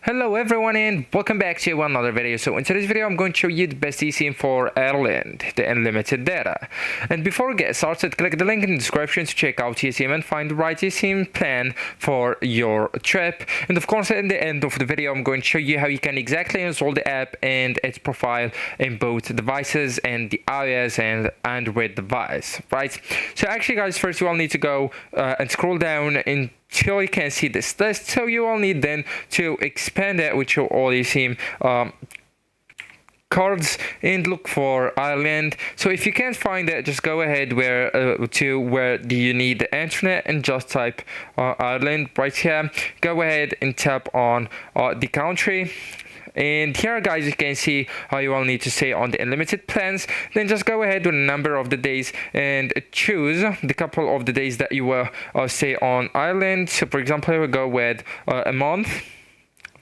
Hello everyone and welcome back to another video. So in today's video I'm going to show you the best eSIM for Ireland, the unlimited data. And before we get started, click the link in the description to check out eSIM and find the right eSIM plan for your trip. And of course at the end of the video I'm going to show you how you can exactly install the app and its profile in both devices and the iOS and Android device, right? So actually guys, first you all need to go and scroll down until you can see this list. So you will need then to expand it with your all eSIM cards and look for Ireland. So if you can't find it, just go ahead where do you need the internet and just type Ireland right here. Go ahead and tap on the country. And here guys, you can see how you will need to say on the unlimited plans. Then just go ahead with a number of the days and choose the couple of the days that you will stay on Ireland. So for example, I will go with a month,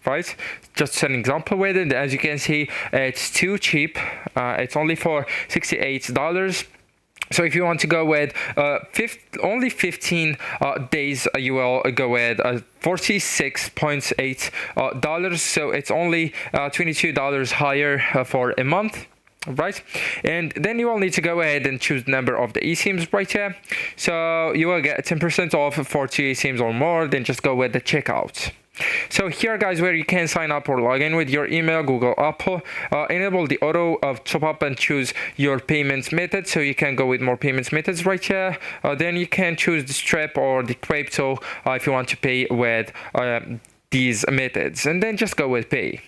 right? Just an example with it. As you can see, it's too cheap. It's only for $68. So if you want to go with only 15 days, you will go with $46.8. So it's only $22 higher for a month, right? And then you will need to go ahead and choose the number of the eSIMs right here. So you will get 10% off for 2 eSIMs or more. Then just go with the checkout. So here guys, where you can sign up or log in with your email, Google, Apple, enable the auto top up and choose your payments method. So you can go with more payments methods right here. Then you can choose the strip or the crypto if you want to pay with these methods, and then just go with pay.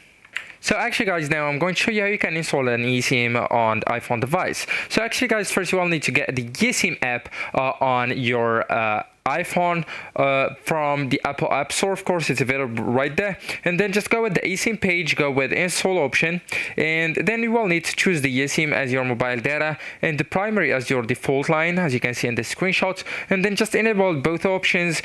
So actually guys, now I'm going to show you how you can install an eSIM on the iPhone device. So actually guys, first you will need to get the eSIM app on your iPhone from the Apple App Store. Of course, it's available right there. And then just go with the eSIM page, go with install option, and then you will need to choose the eSIM as your mobile data and the primary as your default line, as you can see in the screenshot. And then just enable both options,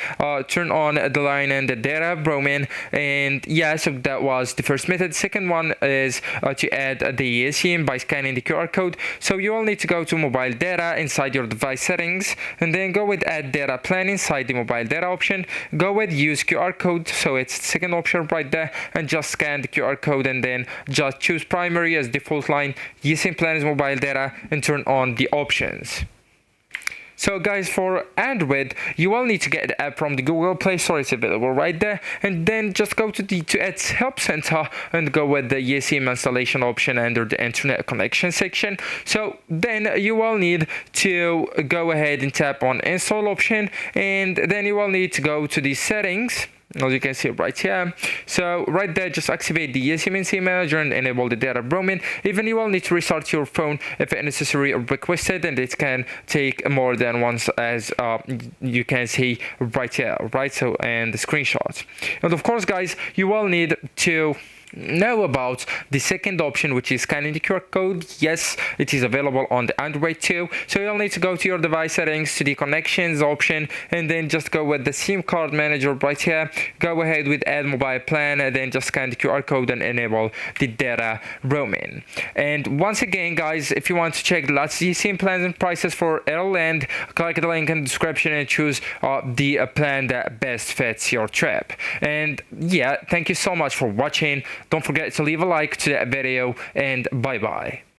turn on the line and the data roaming. And yeah, so that was the first method. Second one is to add the eSIM by scanning the QR code. So you will need to go to mobile data inside your device settings, and then go with add data plan inside the mobile data option. Go with use QR code, so it's the second option right there, and just scan the QR code and then just choose primary as default line, eSIM plan as mobile data, and turn on the options. So guys, for Android, you will need to get the app from the Google Play Store. It's available right there. And then just go to its help center and go with the eSIM installation option under the internet connection section. So then you will need to go ahead and tap on install option, and then you will need to go to the settings, as you can see right here. So right there, just activate the eSIM and SIM manager and enable the data roaming. Even you will need to restart your phone if necessary or requested, and it can take more than once, as you can see right here, right? So, and the screenshots. And of course guys, you will need to know about the second option, which is scanning the QR code. Yes, it is available on the Android too. So you'll need to go to your device settings, to the connections option, and then just go with the SIM card manager right here. Go ahead with add mobile plan, and then just scan the QR code and enable the data roaming. And once again guys, if you want to check the latest eSIM plans and prices for Ireland, click the link in the description and choose the plan that best fits your trip. And yeah, thank you so much for watching. Don't forget to leave a like to that video, and bye bye.